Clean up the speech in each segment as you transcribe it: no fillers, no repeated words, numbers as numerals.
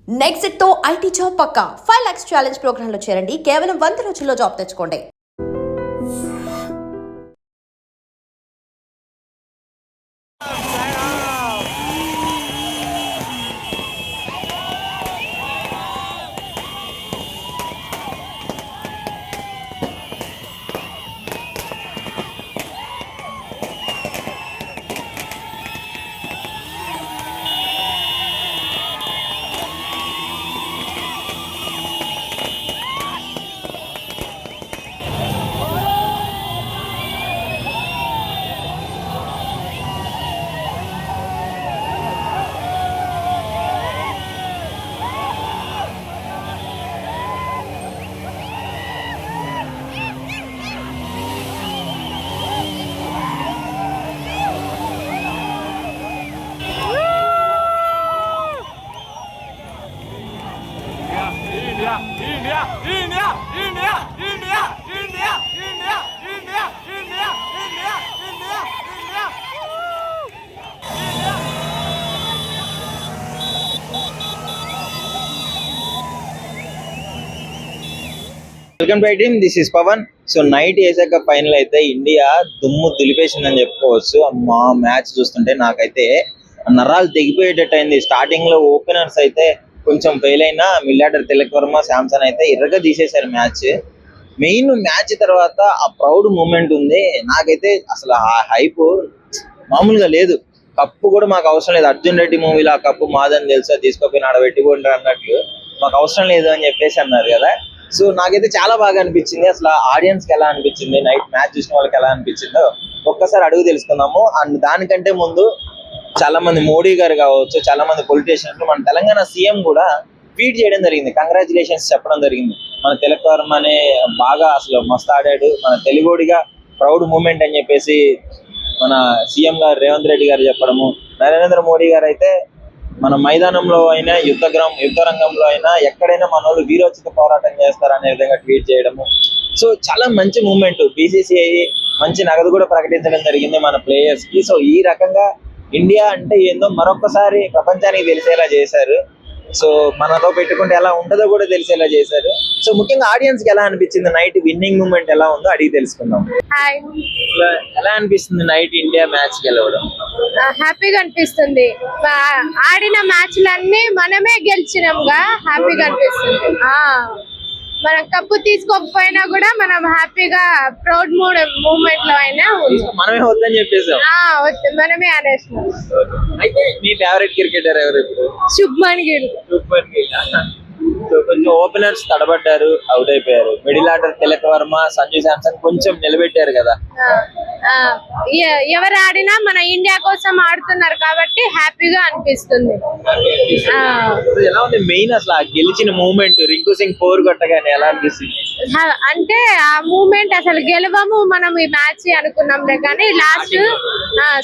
Next తో IT job పక్కా 5 lakhs challenge program లో చేరండి. కేవలం 100 రోజుల్లో జాబ్ తెచ్చుకోండి. Welcome to team, this is Pavan. So night Asia cup final అయితే ఇండియా దుమ్ము దులిపేసిందని చెప్పుకోవచ్చు. మా మ్యాచ్ చూస్తుంటే నాకైతే నరాలు తెగిపోయేటట్టు అయింది. స్టార్టింగ్ లో ఓపెనర్స్ అయితే కొంచెం ఫెయిల్ అయినా మిల్లాడర్, తిలక్ వర్మ, శాంసన్ అయితే ఎర్రగా తీసేశారు మ్యాచ్. మెయిన్ మ్యాచ్ తర్వాత ఆ ప్రౌడ్ మూమెంట్ ఉంది. నాకైతే అసలు ఆ హైప్ మామూలుగా లేదు. కప్పు కూడా మాకు అవసరం లేదు. అర్జున్ రెడ్డి మూవీలో ఆ కప్పు మాదని తెలుసా, తీసుకోపోయిన ఆడ పెట్టుకుంటారు అన్నట్లు మాకు అవసరం లేదు అని చెప్పేసి అన్నారు కదా. సో నాకైతే చాలా బాగా అనిపించింది. అసలు ఆడియన్స్ కి ఎలా అనిపించింది, నైట్ మ్యాచ్ చూసిన వాళ్ళకి ఎలా అనిపించిందో ఒక్కసారి అడుగు తెలుసుకుందాము. అండ్ దానికంటే ముందు చాలా మంది మోడీ గారు కావచ్చు, చాలా మంది పొలిటీషియన్స్, మన తెలంగాణ సీఎం కూడా ట్వీట్ చేయడం జరిగింది, కంగ్రాచులేషన్స్ చెప్పడం జరిగింది. మన తిలక్ వర్మ అనే బాగా అసలు మస్తు ఆడాడు, మన తెలుగుడిగా ప్రౌడ్ మూమెంట్ అని చెప్పేసి మన సీఎం గారు రేవంత్ రెడ్డి గారు చెప్పడము. నరేంద్ర మోడీ గారు అయితే మన మైదానంలో అయినా యుద్ధ రంగంలో అయినా ఎక్కడైనా మన వాళ్ళు వీరోచిత పోరాటం చేస్తారనే విధంగా ట్వీట్ చేయడము. సో చాలా మంచి మూమెంట్. బీసీసీఐ మంచి నగదు కూడా ప్రకటించడం జరిగింది మన ప్లేయర్స్ కి. సో ఈ రకంగా ఇండియా అంటే ఏందో మరొకసారి ప్రపంచానికి తెలిసేలా చేశారు. సో మనతో పెట్టుకుంటే ఎలా ఉంటుందో కూడా తెలిసేలా చేశారు. సో ముఖ్యంగా ఆడియన్స్ కి ఎలా అనిపించింది, నైట్ విన్నింగ్ మూమెంట్ ఎలా ఉందో అడిగి తెలుసుకుందాం. ఎలా అనిపిస్తుంది నైట్ ఇండియా మ్యాచ్ గెలవడం? హ్యాపీగా అనిపిస్తుంది. ఆడిన మ్యాచ్లన్నీ మనమే గెలిచినాంగా హ్యాపీగా అనిపిస్తుంది. మనం కప్పు తీసుకోకపోయినా కూడా మనం హ్యాపీగా ప్రౌడ్ మూమెంట్ లో అయినా మనమే వద్దని చెప్పేసాం, మనమే అనేసినాం. అయితే మీ ఫేవరెట్ క్రికెటర్ ఎవరు ఇప్పుడు? శుభ్మన్ గిల్. సో కొంచెం ఓపెనర్స్ తడబడ్డారు, అవుట్ అయిపోయారు. మిడిల్ ఆర్డర్ తిలక్ వర్మ, సంజు శాంసన్ కొంచెం నిలబెట్టారు కదా. ఎవరు ఆడినా మన ఇండియా కోసం ఆడుతున్నారు కాబట్టి హ్యాపీగా అనిపిస్తుంది. ఎలా ఉంది మెయిన్ అసలు గెలిచిన మూమెంట్? రింకు సింగ్ 4 కొట్టగానే ఎలా అనిపిస్తుంది? అంటే ఆ మూమెంట్ అసలు గెలవము మనం ఈ మ్యాచ్ అనుకున్నాంలే కానీ లాస్ట్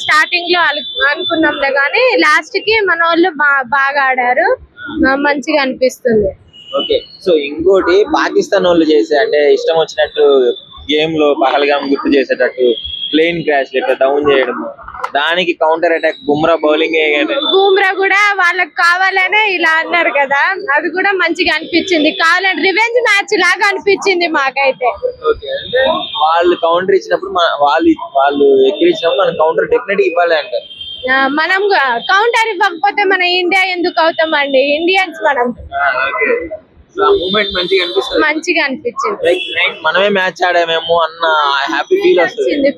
స్టార్టింగ్ లో అనుకున్నాంలే కానీ లాస్ట్ కి మన వాళ్ళు బాగా ఆడారు, మంచిగా అనిపిస్తుంది. ఓకే, సో ఇంకోటి పాకిస్తాన్ వాళ్ళు చేసే అంటే ఇష్టం వచ్చినట్టు గేమ్ లో పహల్గామ్ గుర్తు చేసేటట్టు ప్లేన్ క్రాష్ ఇట్లా డౌన్ చేయడం, దానికి counter attack Bumrah bowling. Bumrah కూడా వాళ్ళకి కావాలనే ఇలా అన్నారు కదా, అది కూడా మంచిగా అనిపించింది. కావాలని రివెంజ్ మ్యాచ్ లాగా అనిపించింది మాకైతే. వాళ్ళు కౌంటర్ ఇచ్చినప్పుడు వాళ్ళు ఎక్కిరించినప్పుడు మనం కౌంటర్ డెఫినెట్ ఇవ్వాలి అంటారు. మనం కౌంటర్ ఇవ్వకపోతే మన ఇండియా ఎందుకు అవుతామండి, ఇండియన్స్ మనం. మూమెంట్ మంచిగా అనిపించింది. మనమే మ్యాచ్ ఆడామేమో అన్న హ్యాపీ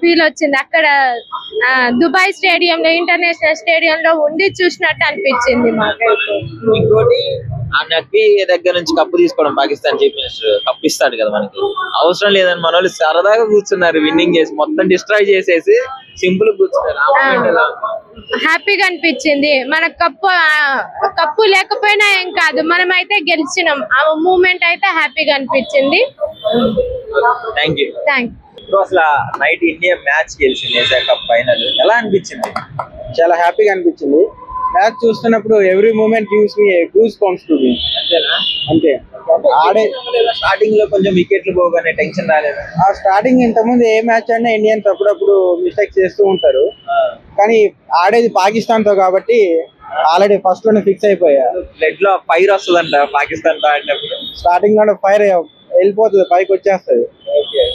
ఫీల్ వచ్చింది. అక్కడ దుబాయ్ స్టేడియం లో, ఇంటర్నేషనల్ స్టేడియం లో ఉండి చూసినట్టు అనిపించింది మాకైతే. ఇంకోటి ఆ నక్వీ దగ్గర నుంచి కప్పు తీసుకోవడం, పాకిస్తాన్ చీఫ్ మినిస్టర్ కప్పు ఇస్తాడు కదా మనకి, అవసరం లేదని మన వాళ్ళు సరదాగా కూర్చున్నారు, విన్నింగ్ చేసి మొత్తం డిస్ట్రాయ్ చేసేసి సింపుల్ కూర్చున్నారు. హ్యాపీగా అనిపించింది. మన కప్పు లేకపోయినా ఏం కాదు, మనం అయితే గెలిచినాం. ఆ మూమెంట్ అయితే హ్యాపీగా అనిపించింది. Thank you. అసలు నైట్ ఇండియా మ్యాచ్ గెలిచింది ఏషియా కప్ ఫైనల్, ఎలా అనిపించింది? చాలా హ్యాపీగా అనిపించింది. మ్యాచ్ చూస్తున్నప్పుడు every moment gives me goose bumps to me. అంతే. ఆడే స్టార్టింగ్ లో కొంచెం వికెట్లు పోగానే టెన్షన్ రాలేదు. ఆ స్టార్టింగ్ ఇంతకుముందు ఏ మ్యాచ్ అయినా ఇండియన్స్ అప్పుడప్పుడు మిస్టేక్స్ చేస్తూ ఉంటారు, కానీ ఆడేది పాకిస్తాన్ తో కాబట్టి ఆల్రెడీ ఫస్ట్ లోనే ఫిక్స్ అయిపోయా. బ్లడ్ లో ఫైర్ వస్తుందంట పాకిస్తాన్ తో ఆడినప్పుడు. స్టార్టింగ్ లోనే ఫైర్ వెళ్ళిపోతుంది, పైకి వచ్చేస్తుంది.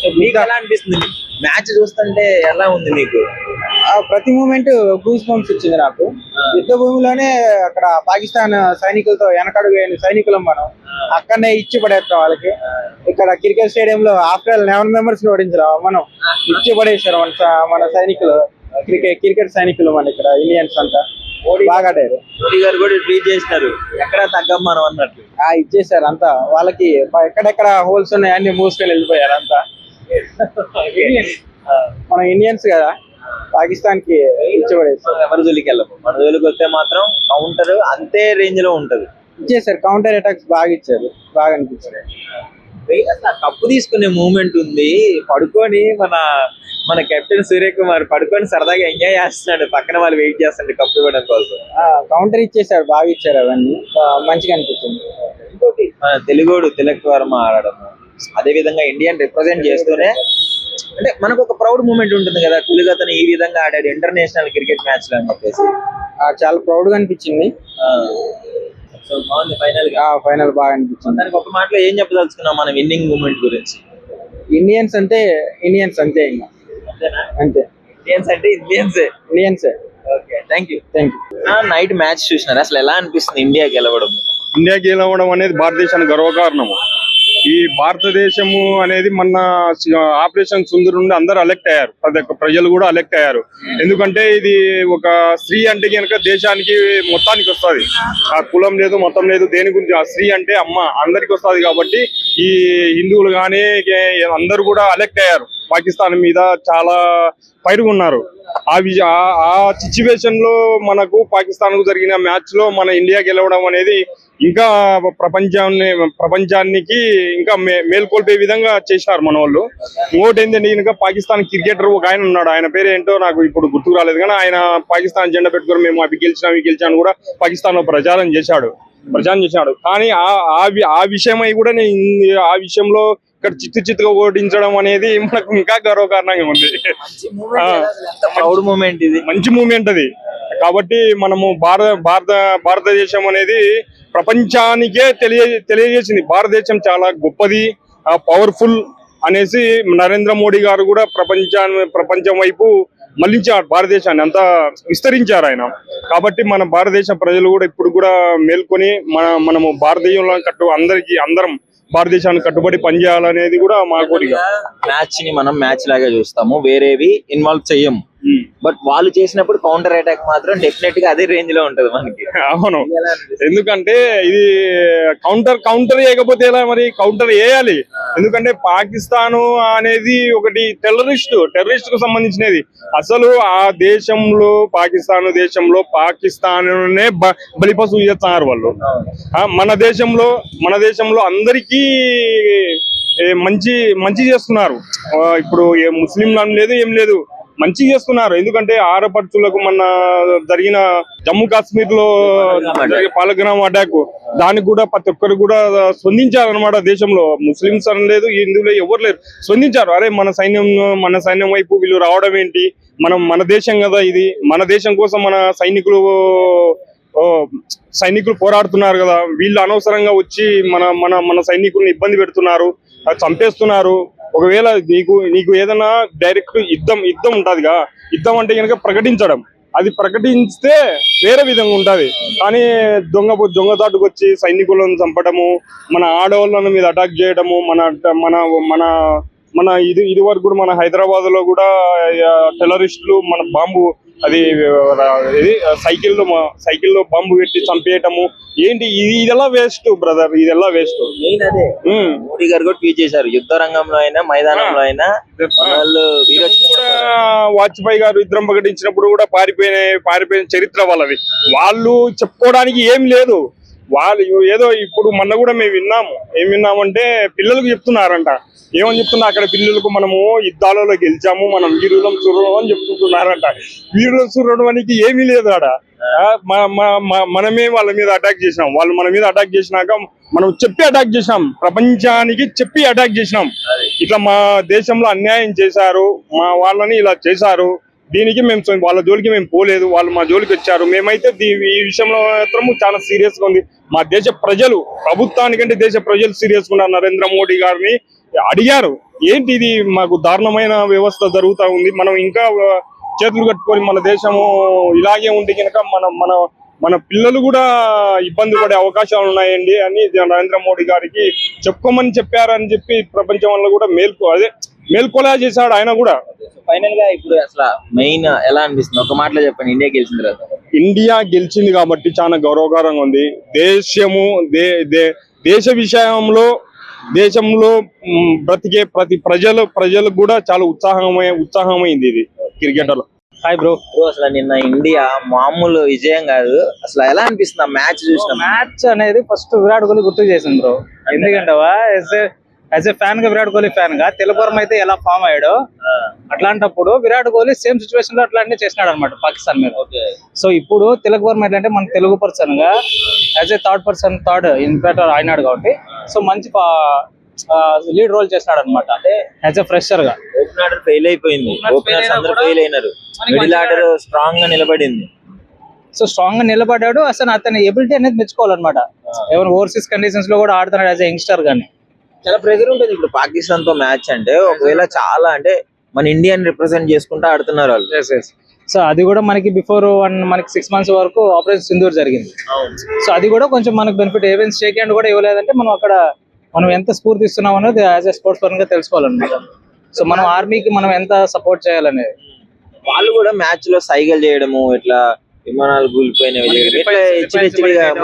సో మీకు ఎలా అనిపిస్తుంది మ్యాచ్ చూస్తుంటే? ఎలా ఉంది మీకు? ప్రతి మూమెంట్ గూస్ బంప్స్ ఇచ్చింది నాకు. యుద్ధ భూమిలోనే అక్కడ పాకిస్తాన్ సైనికులతో వెనకడుగు వేయని సైనికులం మనం, అక్కడనే ఇచ్చి పడేస్తాం వాళ్ళకి. ఇక్కడ క్రికెట్ స్టేడియం లో ఆఫ్టర్ 11 మెంబర్స్ ని ఓడించరా మనం, ఇచ్చి పడేసారు మన సైనికులు. క్రికెట్ సైనికులు మన ఇక్కడ ఇండియన్స్ అంతా బాగా ఆడారు. మోడీ గారు కూడా ట్వీట్ చేసినారు, ఎక్కడ తగ్గం మనం అన్నట్లు. ఇచ్చేసారు అంతా వాళ్ళకి, ఎక్కడెక్కడ హోల్స్ ఉన్నాయి అన్ని మూసుకొని వెళ్ళిపోయారు అంతా. మన ఇండియన్స్ కదా, పాకిస్తాన్ కి ఇచ్చిపడేస్తారు. ఎవరి జోలికి వెళ్ళము, మన జోలికి వస్తే మాత్రం కౌంటర్ అంతే రేంజ్ లో ఉంటది. ఇచ్చేసారు, కౌంటర్ అటాక్స్ బాగా ఇచ్చారు, బాగా అనిపించారు. కప్పు తీసుకునే మూమెంట్ ఉంది, పడుకొని మన కెప్టెన్ సూర్యకుమార్ పడుకొని సరదాగా ఎంజాయ్ చేస్తున్నాడు, పక్కన వాళ్ళు వెయిట్ చేస్తుంటే కప్పు ఇవ్వడం కోసం. కౌంటర్ ఇచ్చేసారు, బాగా ఇచ్చారు, అవన్నీ మంచిగా అనిపించింది. ఇంకోటి మన తెలుగోడు తిలక్ వర్మ ఆడడం, అదే విధంగా ఇండియన్ రిప్రజెంట్ చేస్తూనే, అంటే మనకు ఒక ప్రౌడ్ మూమెంట్ ఉంటుంది కదా, తెలుగు అతను ఈ విధంగా ఆడాడు ఇంటర్నేషనల్ క్రికెట్ మ్యాచ్ లో అని చెప్పేసి. చాలా ప్రౌడ్ గా అనిపించింది. సో బాగుంది ఫైనల్ గా. ఫైనల్ బాగా అనిపించింది. దానికి ఒక మాటలో ఏం చెప్పదలుచుకున్నాం మన విన్నింగ్ మూమెంట్ గురించి? ఇండియన్స్ అంటే ఇండియన్స్ అంతే, ఇంకా అంతే. ఇండియన్స్ అంటే ఇండియన్సే. Okay, thank you. Thank you. Night match చూసినారు, అసలు ఎలా అనిపిస్తుంది ఇండియా గెలవడం? ఇండియా గెలవడం అనేది భారతదేశానికి గర్వకారణము. ఈ భారతదేశము అనేది మన ఆపరేషన్ సుందర్ నుండి అందరూ అలెక్ట్ అయ్యారు, ప్రతి ఒక్క ప్రజలు కూడా అలెక్ట్ అయ్యారు. ఎందుకంటే ఇది ఒక స్త్రీ అంటే కనుక దేశానికి మొత్తానికి వస్తుంది, ఆ కులం లేదు మొత్తం లేదు, దేని గురించి. ఆ స్త్రీ అంటే అమ్మ అందరికి వస్తుంది కాబట్టి ఈ హిందువులు కానీ అందరూ కూడా అలెక్ట్ అయ్యారు, పాకిస్తాన్ మీద చాలా పైరుగా ఉన్నారు. ఆ సిచ్యువేషన్ లో మనకు పాకిస్తాన్ కు జరిగిన మ్యాచ్ లో మన ఇండియా గెలవడం అనేది ఇంకా ప్రపంచానికి ఇంకా మేల్కొల్పే విధంగా చేసినారు మన వాళ్ళు. ఇంకోటి ఏంటంటే కనుక పాకిస్తాన్ క్రికెటర్ ఒక ఆయన ఉన్నాడు, ఆయన పేరు ఏంటో నాకు ఇప్పుడు గుర్తుకు రాలేదు, కానీ ఆయన పాకిస్తాన్ జెండా పెట్టుకుని మేము అవి గెలిచాను కూడా పాకిస్తాన్ లో ప్రచారం చేశాడు. కానీ ఆ విషయమై కూడా ఆ విషయంలో ఇక్కడ చిత్తుగా ఓడించడం అనేది మనకు ఇంకా గర్వకారణంగా ఉంది. ప్రౌడ్ మూమెంట్ ఇది, మంచి మూమెంట్ అది. కాబట్టి మనము భారతదేశం అనేది ప్రపంచానికే తెలియజేసింది, భారతదేశం చాలా గొప్పది, పవర్ఫుల్ అనేసి నరేంద్ర మోడీ గారు కూడా ప్రపంచం వైపు మళ్లించారు, భారతదేశాన్ని అంతా విస్తరించారు ఆయన. కాబట్టి మన భారతదేశ ప్రజలు కూడా ఇప్పుడు కూడా మేల్కొని మనము భారతీయుల అందరం భారతదేశానికి కట్టుబడి పనిచేయాలనేది కూడా మా కోరిక. మ్యాచ్ ని మనం మ్యాచ్ లాగా చూస్తాము, వేరేవి ఇన్వాల్వ్ చెయ్యము. బట్ వాళ్ళు చేసినప్పుడు కౌంటర్ అటాక్ మాత్రం డెఫినెట్ గా అదే రేంజ్ లో ఉంటది మనకి. అవును, ఎందుకంటే ఇది కౌంటర్ వేయకపోతే ఎలా, మరి కౌంటర్ వేయాలి. ఎందుకంటే పాకిస్తాన్ అనేది ఒకటి టెర్రరిస్ట్ కు సంబంధించినది. అసలు ఆ దేశంలో పాకిస్తాన్ దేశంలో బలిపశువు చేస్తున్నారు వాళ్ళు. మన దేశంలో అందరికీ మంచి చేస్తున్నారు. ఇప్పుడు ముస్లింలు అని లేదు, ఏం లేదు, మంచి చేస్తున్నారు. ఎందుకంటే ఆడపడుచులకు మన జరిగిన జమ్మూ కాశ్మీర్ లో పాలగ్రామ్ అటాక్, దానికి కూడా ప్రతి ఒక్కరు కూడా స్పందించారు అనమాట. దేశంలో ముస్లింస్ అని లేదు, హిందువులు ఎవరు లేరు, స్పందించారు. అరే మన సైన్యం వైపు వీళ్ళు రావడం ఏంటి, మన దేశం కదా ఇది, మన దేశం కోసం మన సైనికులు పోరాడుతున్నారు కదా, వీళ్ళు అనవసరంగా వచ్చి మన సైనికుల్ని ఇబ్బంది పెడుతున్నారు, చంపేస్తున్నారు. ఒకవేళ నీకు ఏదైనా డైరెక్ట్ యుద్ధం ఉంటదిగా, యుద్ధం అంటే కనుక ప్రకటించడం, అది ప్రకటిస్తే వేరే విధంగా ఉంటది. కానీ దొంగదాటుకు వచ్చి సైనికులను చంపడము, మన ఆడవాళ్ళ మీద అటాక్ చేయడము, మన ఇది వరకు కూడా మన హైదరాబాద్ లో కూడా టెర్రరిస్టులు మన బాంబు సైకిల్లో బాంబు పెట్టి చంపేయటము ఏంటి, ఇదెల్లా వేస్ట్ బ్రదర్, ఇదెల్లా వేస్ట్. మోడీ గారు కూడా ట్వీట్ చేశారు, యుద్ధ రంగంలో అయినా మైదానంలో అయినా కూడా. వాజ్పేయి గారు యుద్ధం ప్రకటించినప్పుడు కూడా పారిపోయిన చరిత్ర వాళ్ళది. వాళ్ళు చెప్పుకోవడానికి ఏం లేదు. వాళ్ళు ఏదో ఇప్పుడు మొన్న కూడా మేము ఏం విన్నామంటే పిల్లలకు చెప్తున్నారంట. ఏమని చెప్తున్నా, అక్కడ పిల్లలకు మనము యుద్ధాలలో గెలిచాము, మనం వీరులం చూడడం అని చెప్తున్నారంట. వీరులం చూడడం అనేది ఏమీ లేదు ఆడ. మనమే వాళ్ళ మీద అటాక్ చేసినాం, వాళ్ళు మన మీద అటాక్ చేసినాక మనం చెప్పి అటాక్ చేసినాం, ప్రపంచానికి చెప్పి అటాక్ చేసినాం. ఇట్లా మా దేశంలో అన్యాయం చేశారు, మా వాళ్ళని ఇలా చేశారు, దీనికి మేము వాళ్ళ జోలికి మేము పోలేదు, వాళ్ళు మా జోలికి వచ్చారు. మేమైతే ఈ విషయంలో మాత్రం చాలా సీరియస్ గా ఉంది. మా దేశ ప్రజలు, ప్రభుత్వానికంటే దేశ ప్రజలు సీరియస్ గా ఉన్నారు. నరేంద్ర మోడీ గారిని అడిగారు, ఏంటి ఇది మాకు దారుణమైన వ్యవస్థ జరుగుతూ ఉంది, మనం ఇంకా చేతులు కట్టుకొని మన దేశము ఇలాగే ఉంటే కనుక మన పిల్లలు కూడా ఇబ్బంది పడే అవకాశాలు ఉన్నాయండి అని నరేంద్ర మోడీ గారికి చెప్పుకోమని చెప్పారని చెప్పి ప్రపంచం వల్ల కూడా మేల్కొలా చేశాడు ఆయన కూడా. ఫైనల్ గా ఇప్పుడు అసలు మెయిన్ ఎలా అనిపిస్తుంది, ఒక మాటలో చెప్పండి, ఇండియా గెలిచిన తర్వాత? ఇండియా గెలిచింది కాబట్టి చాలా గౌరవకరంగా ఉంది. దేశ విషయంలో దేశంలో బ్రతికే ప్రతి ప్రజలకు కూడా చాలా ఉత్సాహమైంది ఇది క్రికెటర్. Hi bro. అసలు నిన్న ఇండియా మామూలు విజయం కాదు, అసలు ఎలా అనిపిస్తుంది ఆ మ్యాచ్ చూసిన? మ్యాచ్ అనేది ఫస్ట్ విరాట్ కోహ్లీ గుర్తు చేసింది బ్రో. ఎందుకంటవా యాజ్ ఏ ఫ్యాన్ గా, విరాట్ కోహ్లీ ఫ్యాన్ గా, తెలుగువరం అయితే ఎలా ఫామ్ అయ్యాడో అట్లాంటప్పుడు విరాట్ కోహ్లీ సేమ్ సిచువేషన్ లో అట్లాంటి చేసినాడు అనమాట పాకిస్తాన్ మీద. సో ఇప్పుడు తెలుగువరం ఏంటంటే మన తెలుగు పర్సన్ గా యాజ్ ఏ థర్డ్ ఇన్ఫాక్టర్ అయినాడు కాబట్టి సో మంచి లీడ్ రోల్ చేసినాడు అనమాట. అంటే యాజ్ ఎ ఫ్రెషర్ గా. ఓపెన్ ఆర్డర్ ఫెయిల్ అయిపోయింది, ఓపెనర్స్ అందరూ ఫెయిల్ అయినారు, మిడిల్ ఆర్డర్ స్ట్రాంగ్ గా నిలబడింది. సో స్ట్రాంగ్ గా నిలబడ్డాడు. అసలు అతని ఎబిలిటీ అనేది మెచ్చుకోవాలన్నమాట. ఎవరు ఓవర్సీస్ కండిషన్స్ లో కూడా ఆడుతున్నాడు యాజ్ ఎ యంగ్స్టర్ గానీ. చాలా ప్రెజర్ ఉంటుంది ఇప్పుడు పాకిస్తాన్ తో మ్యాచ్ అంటే. ఒకవేళ చాలా అంటే మన ఇండియాని రిప్రజెంట్ చేసుకుంటూ ఆడుతున్నారు వాళ్ళు. సో అది కూడా మనకి బిఫోర్ మనకి 6 months వరకు ఆపరేషన్ సింధూర్ జరిగింది. సో అది కూడా కొంచెం మనకు బెనిఫిట్. ఈవెన్ షేక్ హ్యాండ్ కూడా ఇవ్వలేదంటే మనం అక్కడ మనం ఎంత స్ఫూర్తి ఇస్తున్నాం అనేది యాజ్ ఎ స్పోర్ట్స్ పరంగా తెలుసుకోవాలన్నమాట. సో మనం ఆర్మీకి మనం ఎంత సపోర్ట్ చేయాలనేది. వాళ్ళు కూడా మ్యాచ్ లో సైకిల్ చేయడము, ఇట్లా విమానాలు కూలిపోయినవి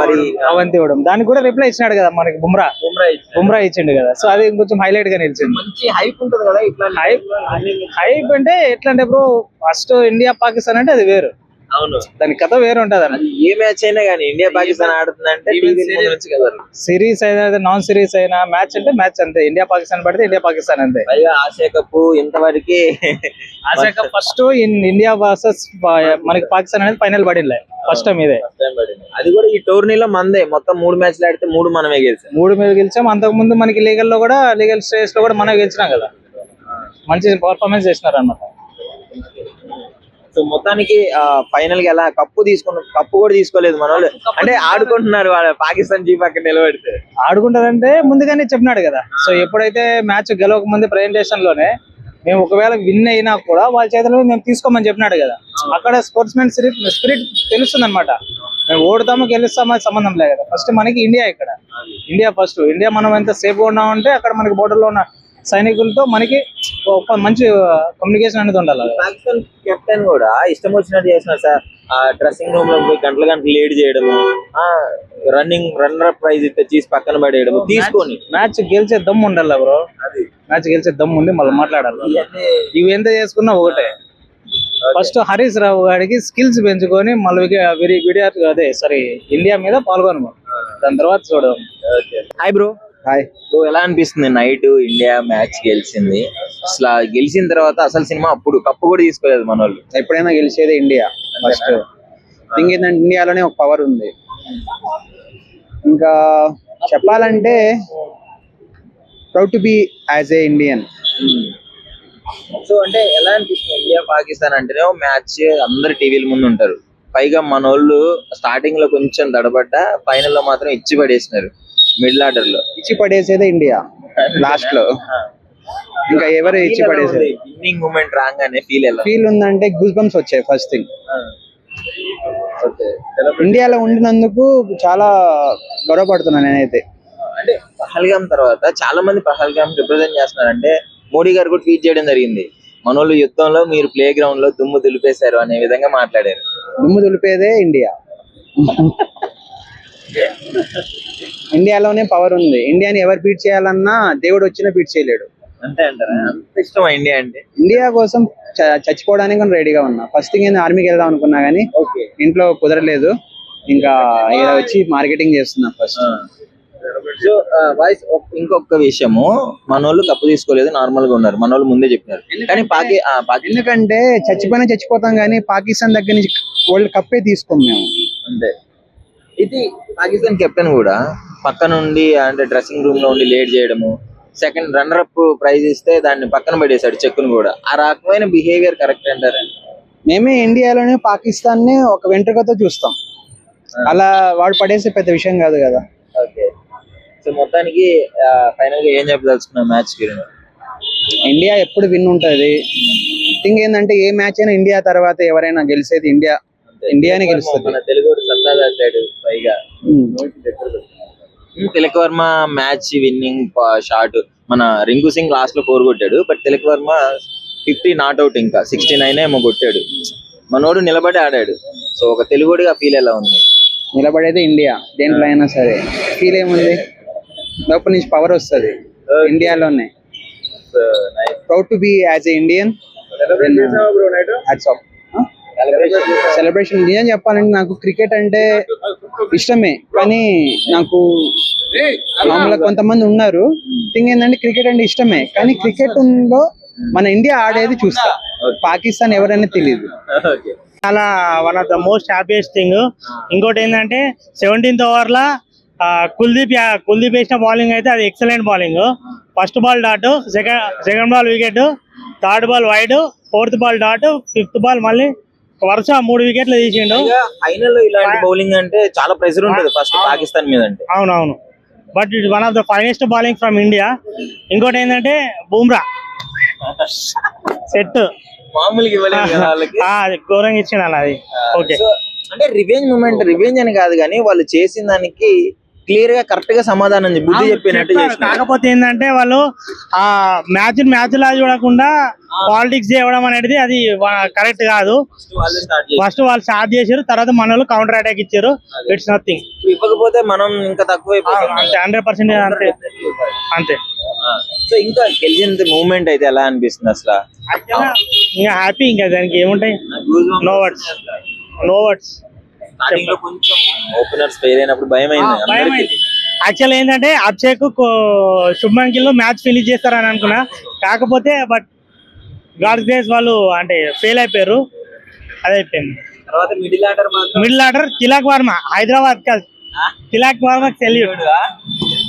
మరి అవంతి ఇవ్వడం, దానికి కూడా రిప్లై ఇచ్చినాడు కదా మనకి బుమ్రా ఇచ్చిండు కదా. సో అది కొంచెం హైలైట్ గా నిలిచింది. మంచి హైప్ ఉంటుంది కదా ఇట్లా. హైప్ అంటే ఎట్లా అంటే బ్రో, ఫస్ట్ ఇండియా పాకిస్తాన్ అంటే అది వేరు. అవును, దాని కథ వేరు ఉంటది అన్న. ఏ మ్యాచ్ అయినా కానీ ఇండియా పాకిస్తాన్ ఆడుతుందంటే సిరీస్ అయినా నాన్ సిరీస్ అయినా మ్యాచ్ అంటే మ్యాచ్ అంతే. ఇండియా పాకిస్తాన్ పడితే ఇండియా పాకిస్తాన్ అంతే. ఆసియా కప్ ఇంతవరకు Asia cup first India versus మనకి పాకిస్తాన్ అనేది ఫైనల్ పడింది ఫస్ట్ టైం ఇదే. అది కూడా ఈ టోర్నీలో మందే మొత్తం 3 మ్యాచ్లు ఆడితే 3 మనమే గెలిచాం. 3 మీద గెలిచాం. అంతకు ముందు మనకి లీగల్ స్టేజ్ లో కూడా మనం గెలిచినాం కదా. మంచి పర్ఫార్మెన్స్ చేసినారు అన్నమాట. సో మొత్తానికి ఫైనల్ గా ఎలా కప్పు కూడా తీసుకోలేదు మన వాళ్ళు. అంటే ఆడుకుంటున్నారు వాళ్ళ పాకిస్తాన్ చీఫ్ అక్కడ నిలబెడితే. ఆడుకుంటారంటే ముందుగానే చెప్పినాడు కదా. సో ఎప్పుడైతే మ్యాచ్ గెలవక ముందు ప్రెజెంటేషన్ లోనే మేము ఒకవేళ విన్ అయినా కూడా వాళ్ళ చేతిలో మేము తీసుకోమని చెప్పినాడు కదా. అక్కడ స్పోర్ట్స్ మ్యాన్ స్పిరిట్ తెలుస్తుంది అనమాట. మేము ఓడుతామో గెలుస్తామో సంబంధం లేదు కదా. ఫస్ట్ మనకి ఇండియా, ఇక్కడ ఇండియా ఫస్ట్. ఇండియా మనం ఎంత సేఫ్ గా ఉన్నామంటే అక్కడ మనకి బోర్డర్ లో ఉన్న సైనికులతో మనకి ఒక మంచి కమ్యూనికేషన్ అనేది ఉండాలి. పాకిస్తాన్ కెప్టెన్ కూడా ఇష్టం వచ్చినట్టు చేసిన సార్. డ్రెస్సింగ్ రూమ్ లో పోయి గంటలు లీడ్ చేయడము, రన్నర్ ప్రైజ్ ఇస్తే తీసి పక్కన పడేయడము, తీసుకొని మ్యాచ్ గెలిచే దమ్ము ఉండాలి బ్రో. మ్యాచ్ గెలిచే దమ్ము ఉంది, మళ్ళీ మాట్లాడాలి. ఇవి ఎంత చేసుకున్నా ఒకటే. ఫస్ట్ హరీష్ రావు గారికి స్కిల్స్ పెంచుకొని మళ్ళీ ఇండియా మీద పాల్గొను, దాని తర్వాత చూడడం. Hi bro. హాయ్ బ్రో, ఎలా అనిపిస్తుంది నైట్ ఇండియా మ్యాచ్ గెలిచింది? అసలు గెలిచిన తర్వాత అసలు సినిమా అప్పుడు కప్పు కూడా తీసుకోలేదు మన వాళ్ళు. ఎప్పుడైనా గెలిచేది ఇండియా ఫస్ట్ థింగ్. ఏంటంటే ఇండియాలోనే ఒక పవర్ ఉంది. ఇంకా చెప్పాలంటే proud to be as a Indian. So అంటే ఎలా అనిపిస్తుంది ఇండియా పాకిస్తాన్ అంటేనే మ్యాచ్ అందరు టీవీల ముందు ఉంటారు. పైగా మన వాళ్ళు స్టార్టింగ్ లో కొంచెం తడబడ్డ, ఫైనల్ లో మాత్రం ఇచ్చి పడేసినారు. మిడిల్ ఆర్డర్ లో ఇచ్చి పడేసేదే ఇండియా లాస్ట్ లో. ఇంకా ఎవరు ఇచ్చి పడేసేది? విన్నింగ్ మూమెంట్ రాగానే ఫీల్ ఉందంటే గూస్ బంప్స్ వచ్చాయి ఫస్ట్ థింగ్. ఇండియాలో ఉండినందుకు చాలా గొడవపడుతున్నాను నేనైతే. అంటే పహల్గామ్ తర్వాత చాలా మంది పహల్గామ్ రిప్రజెంట్ చేస్తున్నారు. అంటే మోడీ గారు కూడా ట్వీట్ చేయడం జరిగింది, మనోళ్ళు యుద్ధంలో మీరు ప్లే గ్రౌండ్ లో దుమ్ము దులిపేశారు అనే విధంగా మాట్లాడారు. దుమ్ము దులిపేదే ఇండియా. ఇండియాలోనే పవర్ ఉంది. ఇండియాని ఎవరు బీట్ చేయాలన్నా దేవుడు వచ్చినా బీట్ చేయలేడు. అంతే అంటారా? అంత ఇష్టం ఇండియా అంటే? ఇండియా కోసం చచ్చిపోవడానికి కూడా రెడీగా ఉన్నా. ఫస్ట్ థింగ్ ఆర్మీకి వెళ్దాం అనుకున్నా గానీ ఇంట్లో కుదరలేదు. ఇంకా ఇలా వచ్చి మార్కెటింగ్ చేస్తున్నా ఫస్ట్. సో వాయిస్ ఇంకొక విషయము, మన వాళ్ళు కప్పు తీసుకోలేదు, నార్మల్ గా ఉన్నారు, మన వాళ్ళు ముందే చెప్పినారు. కానీ ఎందుకంటే చచ్చిపోతాం కానీ పాకిస్తాన్ దగ్గర నుంచి వరల్డ్ కప్పే తీసుకోం మేము. అంతే. ఇది పాకిస్తాన్ కెప్టెన్ కూడా పక్క నుండి అంటే డ్రెస్సింగ్ రూమ్ లో ఉండి లేట్ చేయడము, సెకండ్ రన్నర్ అప్ ప్రైజ్ ఇస్తే దాన్ని పక్కన పడేశాడు చెక్కును కూడా. ఆ రకమైన బిహేవియర్ కరెక్ట్ అంటారా? మేమే ఇండియాలోనే పాకిస్తాన్ ని ఒక వెంట్రుకతో చూస్తాం. అలా వాడు పడేసే పెద్ద విషయం కాదు కదా. ఓకే, సో మొత్తానికి ఫైనల్ గా ఏం చెప్పదలుచుకున్నాం మ్యాచ్ గురించి? ఇండియా ఎప్పుడు విన్ ఉంటది. థింగ్ ఏంటంటే ఏ మ్యాచ్ అయినా ఇండియా తర్వాత ఎవరైనా గెలిచేది ఇండియానే గెలుస్తుంది. మన తెలుగు సత్తా కట్టాడు పైగా. Tilak Varma match winning shot, మన రింకు సింగ్ లాస్ట్ లో 4 కొట్టాడు. బట్ తిలక్ వర్మ 50 నాట్అవుట్, ఇంకా 69 ఏమో కొట్టాడు. మనోడు నిలబడి ఆడాడు. సో ఒక తెలుగుడిగా ఫీల్ ఎలా ఉంది? నిలబడేది ఇండియా దేంట్లో అయినా సరే. ఫీల్ ఏముంది, లోపల నుంచి పవర్ వస్తుంది ఇండియాలోనే. Proud to be as a Indian. Celebration నిజం చెప్పాలంటే నాకు క్రికెట్ అంటే ఇష్టమే, కానీ నాకు మామూలుగా కొంతమంది ఉన్నారు. థింగ్ ఏంటంటే క్రికెట్ అంటే ఇష్టమే, కానీ క్రికెట్ లో మన ఇండియా ఆడేది చూస్తా. పాకిస్తాన్ ఎవరైనా తెలియదు. చాలా one of the most happiest thing. ఇంకోటి ఏంటంటే 17th ఓవర్లో కుల్దీప్ వేసిన బౌలింగ్ అయితే అది excellent bowling. First ball dot, second ball wicket, third ball wide, fourth ball dot, fifth ball మళ్ళీ వరుస 3 వికెట్లు తీసిండు. ఫైనల్ లో ఇలాంటి బౌలింగ్ అంటే చాలా ప్రెషర్ ఉంటుంది ఫస్ట్ పాకిస్తాన్ మీద అంటే. అవునవును, but it one of the finest bowling from India. ఇంకోటి ఏంటంటే బూమ్రా సెట్ మామూలుగా ఇవ్వలేదు కదా వాళ్ళకి. ఘోరంగా ఇచ్చిండు అలా అది. ఓకే, సో అంటే రివెంజ్ అని కాదు, కానీ వాళ్ళు చేసిన దానికి క్లియర్ గా కరెక్ట్ గా సమాధానం బుద్ధి చెప్పినట్టు చేసిన. కాకపోతే ఏంటంటే వాళ్ళు ఆ మ్యాచ్ లా చూడకుండా పాలిటిక్స్ చేయడం అనేది అది కరెక్ట్ కాదు. ఫస్ట్ వాళ్ళు స్టార్ట్ చేశారు, తర్వాత మన వాళ్ళు కౌంటర్ అటాక్ ఇచ్చారు. It's nothing. ఇవ్వకపోతే మనం ఇంకా తక్కువ అంతే, 100% అంతే అంతే. సో ఇంకా గెలిచిన మూమెంట్ అయితే ఎలా అనిపిస్తుంది అసలు? ఇంకా హ్యాపీ, ఇంకా దానికి ఏముంటాయి, నో వర్డ్స్. స్టార్టింగ్ లో కొంచెం ఓపెనర్స్ ఫెయిల్ అయినప్పుడు భయం అయింది. యాక్చువల్ ఏంటంటే అభిషేక్ శుభ్మన్ గిల్ మ్యాచ్ ఫినిష్ చేస్తారని అనుకున్నా, కాకపోతే బట్ గాడ్స్ గ్రేస్ వాళ్ళు అంటే ఫెయిల్ అయిపోయారు. అదే అయిపోయింది. తర్వాత middle order Tilak Varma, Hyderabad Tilak Varma salute.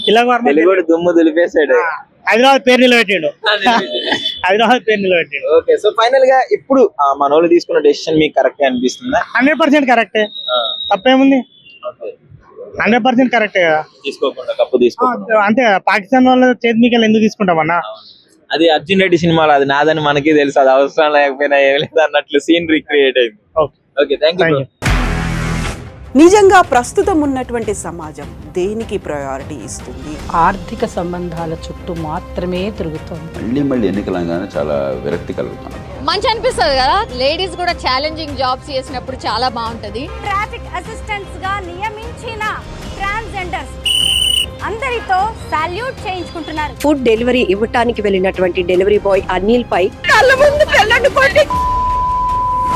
Tilak Varma దుమ్ము దులిపేసాడు. హైదరాబాద్ పేరు నిలబెట్టిండు. ఓకే, సో ఫైనల్ గా ఇప్పుడు మన వాళ్ళు తీసుకున్న డెసిషన్ మీకు కరెక్ట్ అనిపిస్తుందా? 100% కరెక్టే, తప్పేముంది. 100% కరెక్టే కదా. తీసుకోకుండా కప్పు తీసుకోకుండా అంతే కదా. పాకిస్తాన్ వాళ్ళ చేతి మీకెళ్ళి ఎందుకు తీసుకుంటామన్నా? అది అర్జున్ రెడ్డి సినిమాలో అది నాదని మనకి తెలుసు, అది అవసరం లేకపోయినా ఏం లేదు అన్నట్లు సీన్ రీక్రియేట్ అయింది. Okay, thank you. నిజంగా ప్రస్తుతం ఉన్నటువంటి సమాజం దేనికి ప్రయారిటీ ఇస్తుంది? ఆర్థిక సంబంధాల చుట్టూ మాత్రమే తిరుగుతుంది. మళ్ళీ ఎన్నికలంగానే చాలా విరక్తి కలుగుతాను. మంచి అనిపిస్తుంది కదా, లేడీస్ కూడా ఛాలెంజింగ్ జాబ్స్ చేసినప్పుడు చాలా బాగుంటది. ట్రాఫిక్ అసిస్టెంట్స్ గా నియమించిన ట్రాన్స్జెండర్స్ అందరితో సాల్యూట్ చేయించుకుంటున్నారు. ఫుడ్ డెలివరీ ఇవ్వటానికి వెళ్ళినటువంటి డెలివరీ బాయ్ అనిల్ పై కళ్ళ ముందు